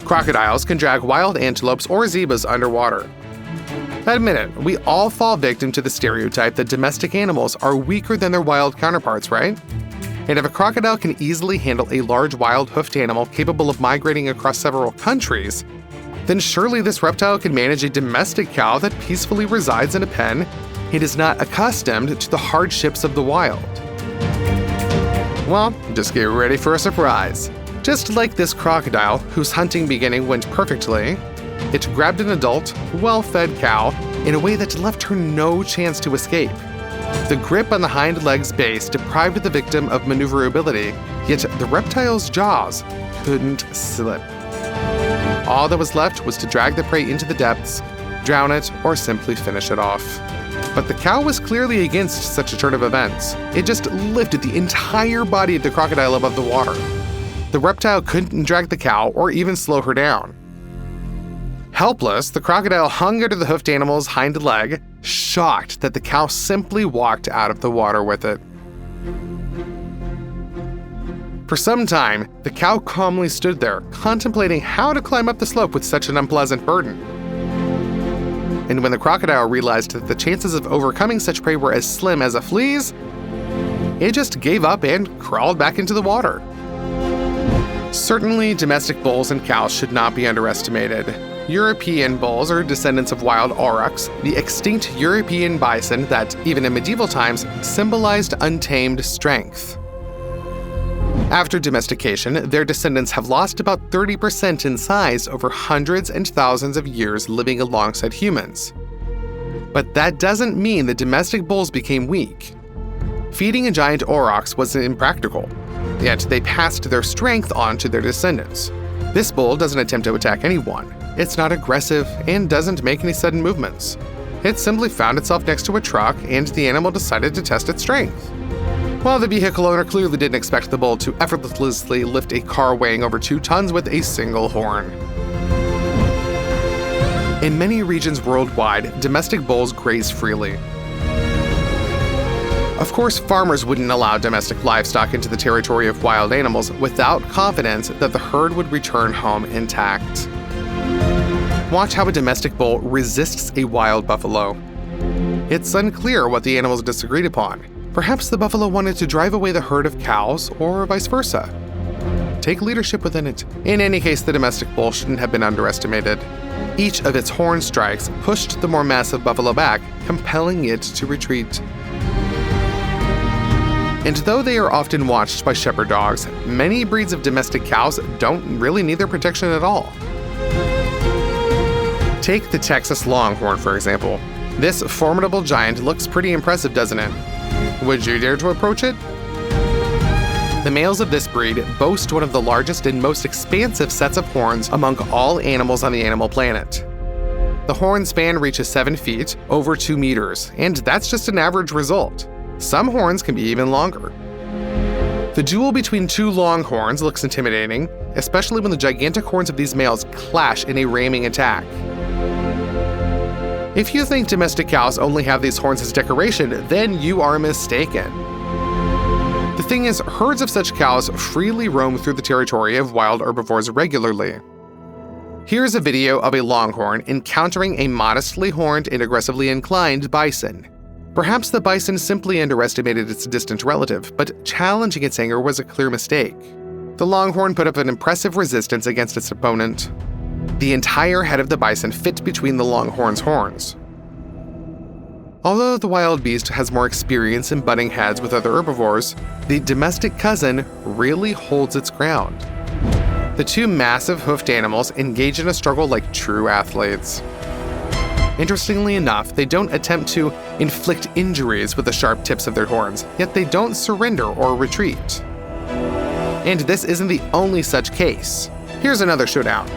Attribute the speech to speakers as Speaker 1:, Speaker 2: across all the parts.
Speaker 1: Crocodiles can drag wild antelopes or zebras underwater. Admit it, we all fall victim to the stereotype that domestic animals are weaker than their wild counterparts, right? And if a crocodile can easily handle a large wild hoofed animal capable of migrating across several countries, then surely this reptile can manage a domestic cow that peacefully resides in a pen and is not accustomed to the hardships of the wild. Well, just get ready for a surprise. Just like this crocodile, whose hunting beginning went perfectly, it grabbed an adult, well-fed cow in a way that left her no chance to escape. The grip on the hind leg's base deprived the victim of maneuverability, yet the reptile's jaws couldn't slip. All that was left was to drag the prey into the depths, drown it, or simply finish it off. But the cow was clearly against such a turn of events. It just lifted the entire body of the crocodile above the water. The reptile couldn't drag the cow or even slow her down. Helpless, the crocodile hung onto the hoofed animal's hind leg, shocked that the cow simply walked out of the water with it. For some time, the cow calmly stood there, contemplating how to climb up the slope with such an unpleasant burden. And when the crocodile realized that the chances of overcoming such prey were as slim as a flea's, it just gave up and crawled back into the water. Certainly, domestic bulls and cows should not be underestimated. European bulls are descendants of wild aurochs, the extinct European bison that, even in medieval times, symbolized untamed strength. After domestication, their descendants have lost about 30% in size over hundreds and thousands of years living alongside humans. But that doesn't mean the domestic bulls became weak. Feeding a giant aurochs was impractical, yet they passed their strength on to their descendants. This bull doesn't attempt to attack anyone. It's not aggressive and doesn't make any sudden movements. It simply found itself next to a truck and the animal decided to test its strength. While the vehicle owner clearly didn't expect the bull to effortlessly lift a car weighing over 2 tons with a single horn. In many regions worldwide, domestic bulls graze freely. Of course, farmers wouldn't allow domestic livestock into the territory of wild animals without confidence that the herd would return home intact. Watch how a domestic bull resists a wild buffalo. It's unclear what the animals disagreed upon. Perhaps the buffalo wanted to drive away the herd of cows, or vice versa. Take leadership within it. In any case, the domestic bull shouldn't have been underestimated. Each of its horn strikes pushed the more massive buffalo back, compelling it to retreat. And though they are often watched by shepherd dogs, many breeds of domestic cows don't really need their protection at all. Take the Texas Longhorn, for example. This formidable giant looks pretty impressive, doesn't it? Would you dare to approach it? The males of this breed boast one of the largest and most expansive sets of horns among all animals on the animal planet. The horn span reaches 7 feet, over 2 meters, and that's just an average result. Some horns can be even longer. The duel between 2 longhorns looks intimidating, especially when the gigantic horns of these males clash in a ramming attack. If you think domestic cows only have these horns as decoration, then you are mistaken. The thing is, herds of such cows freely roam through the territory of wild herbivores regularly. Here's a video of a longhorn encountering a modestly horned and aggressively inclined bison. Perhaps the bison simply underestimated its distant relative, but challenging its anger was a clear mistake. The longhorn put up an impressive resistance against its opponent. The entire head of the bison fit between the longhorn's horns. Although the wild beast has more experience in butting heads with other herbivores, the domestic cousin really holds its ground. The 2 massive hoofed animals engage in a struggle like true athletes. Interestingly enough, they don't attempt to inflict injuries with the sharp tips of their horns, yet they don't surrender or retreat. And this isn't the only such case. Here's another showdown.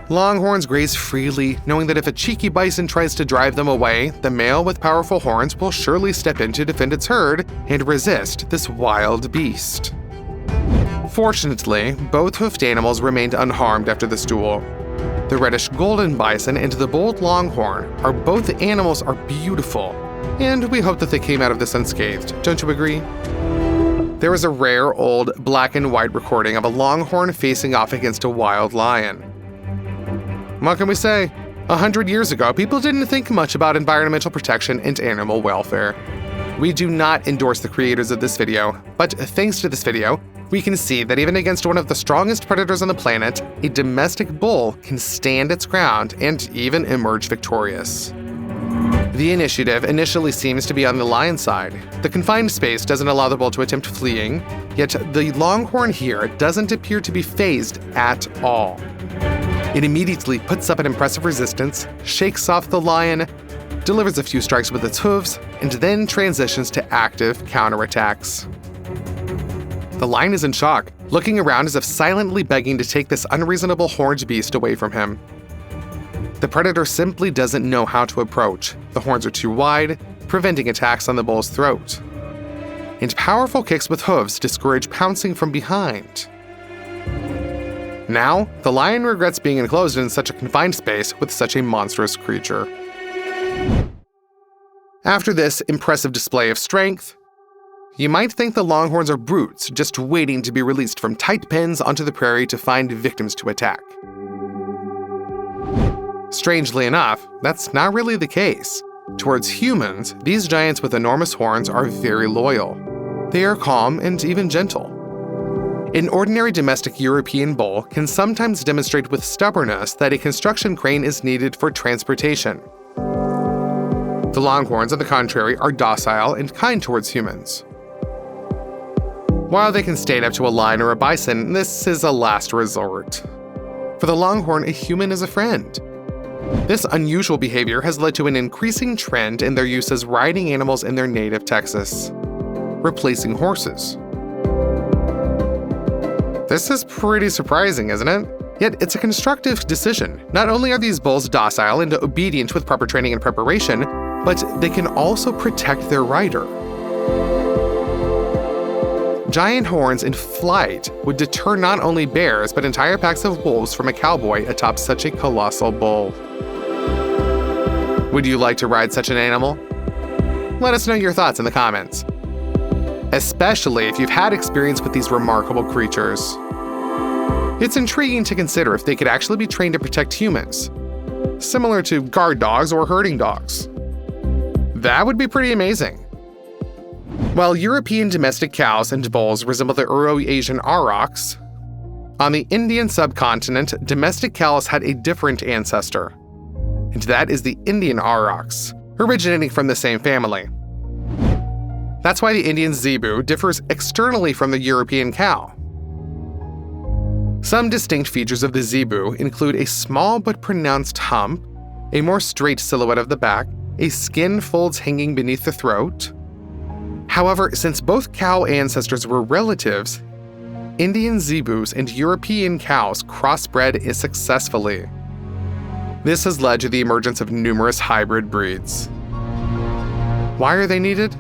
Speaker 1: Longhorns graze freely, knowing that if a cheeky bison tries to drive them away, the male with powerful horns will surely step in to defend its herd and resist this wild beast. Fortunately, both hoofed animals remained unharmed after this duel. The reddish golden bison and the bold longhorn both animals are beautiful, and we hope that they came out of this unscathed, don't you agree? There is a rare old black and white recording of a longhorn facing off against a wild lion. What can we say? 100 years ago, people didn't think much about environmental protection and animal welfare. We do not endorse the creators of this video, but thanks to this video, we can see that even against one of the strongest predators on the planet, a domestic bull can stand its ground and even emerge victorious. The initiative initially seems to be on the lion's side. The confined space doesn't allow the bull to attempt fleeing, yet the longhorn here doesn't appear to be fazed at all. It immediately puts up an impressive resistance, shakes off the lion, delivers a few strikes with its hooves, and then transitions to active counterattacks. The lion is in shock, looking around as if silently begging to take this unreasonable horned beast away from him. The predator simply doesn't know how to approach. The horns are too wide, preventing attacks on the bull's throat. And powerful kicks with hooves discourage pouncing from behind. Now, the lion regrets being enclosed in such a confined space with such a monstrous creature. After this impressive display of strength, you might think the longhorns are brutes just waiting to be released from tight pens onto the prairie to find victims to attack. Strangely enough, that's not really the case. Towards humans, these giants with enormous horns are very loyal. They are calm and even gentle. An ordinary domestic European bull can sometimes demonstrate with stubbornness that a construction crane is needed for transportation. The longhorns, on the contrary, are docile and kind towards humans. While they can stand up to a lion or a bison, this is a last resort. For the longhorn, a human is a friend. This unusual behavior has led to an increasing trend in their use as riding animals in their native Texas, replacing horses. This is pretty surprising, isn't it? Yet it's a constructive decision. Not only are these bulls docile and obedient with proper training and preparation, but they can also protect their rider. Giant horns in flight would deter not only bears, but entire packs of wolves from a cowboy atop such a colossal bull. Would you like to ride such an animal? Let us know your thoughts in the comments, especially if you've had experience with these remarkable creatures. It's intriguing to consider if they could actually be trained to protect humans, similar to guard dogs or herding dogs. That would be pretty amazing. While European domestic cows and bulls resemble the Euro-Asian aurochs, on the Indian subcontinent, domestic cows had a different ancestor, and that is the Indian aurochs, originating from the same family. That's why the Indian zebu differs externally from the European cow. Some distinct features of the zebu include a small but pronounced hump, a more straight silhouette of the back, a skin folds hanging beneath the throat. However, since both cow ancestors were relatives, Indian zebus and European cows crossbred successfully. This has led to the emergence of numerous hybrid breeds. Why are they needed?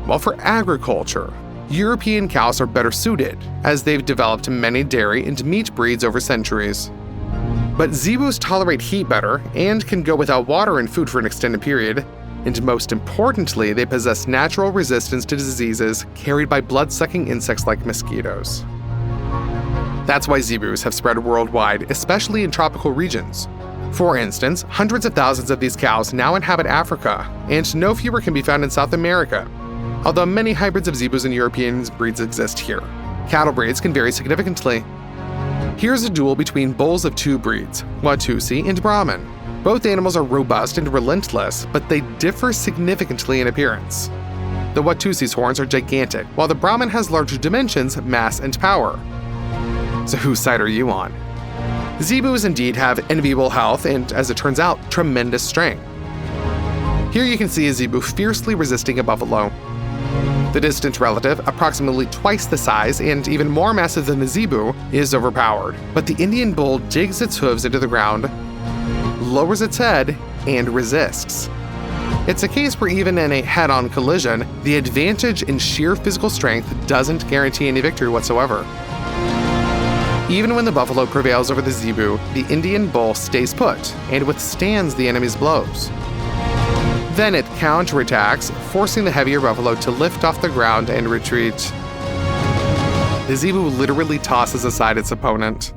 Speaker 1: Well, for agriculture. European cows are better suited, as they've developed many dairy and meat breeds over centuries. But zebus tolerate heat better and can go without water and food for an extended period, and most importantly, they possess natural resistance to diseases carried by blood-sucking insects like mosquitoes. That's why zebus have spread worldwide, especially in tropical regions. For instance, hundreds of thousands of these cows now inhabit Africa, and no fewer can be found in South America, although many hybrids of zebus and European breeds exist here. Cattle breeds can vary significantly. Here's a duel between bulls of two breeds, Watusi and Brahman. Both animals are robust and relentless, but they differ significantly in appearance. The Watusi's horns are gigantic, while the Brahman has larger dimensions, mass, and power. So whose side are you on? Zebus indeed have enviable health and, as it turns out, tremendous strength. Here you can see a zebu fiercely resisting a buffalo. The distant relative, approximately twice the size and even more massive than the zebu, is overpowered, but the Indian bull digs its hooves into the ground, lowers its head, and resists. It's a case where even in a head-on collision, the advantage in sheer physical strength doesn't guarantee any victory whatsoever. Even when the buffalo prevails over the zebu, the Indian bull stays put and withstands the enemy's blows. Then it counterattacks, forcing the heavier buffalo to lift off the ground and retreat. the zebu literally tosses aside its opponent.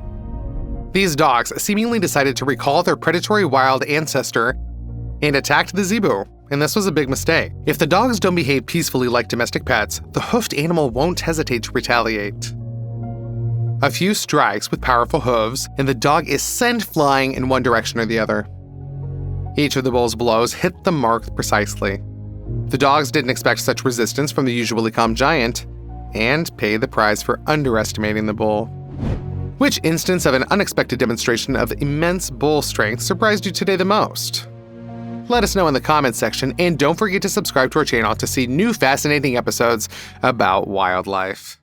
Speaker 1: These dogs seemingly decided to recall their predatory wild ancestor and attacked the zebu, and this was a big mistake. If the dogs don't behave peacefully like domestic pets, the hoofed animal won't hesitate to retaliate. A few strikes with powerful hooves, and the dog is sent flying in one direction or the other. Each of the bull's blows hit the mark precisely. The dogs didn't expect such resistance from the usually calm giant, and paid the price for underestimating the bull. Which instance of an unexpected demonstration of immense bull strength surprised you today the most? Let us know in the comments section, and don't forget to subscribe to our channel to see new fascinating episodes about wildlife.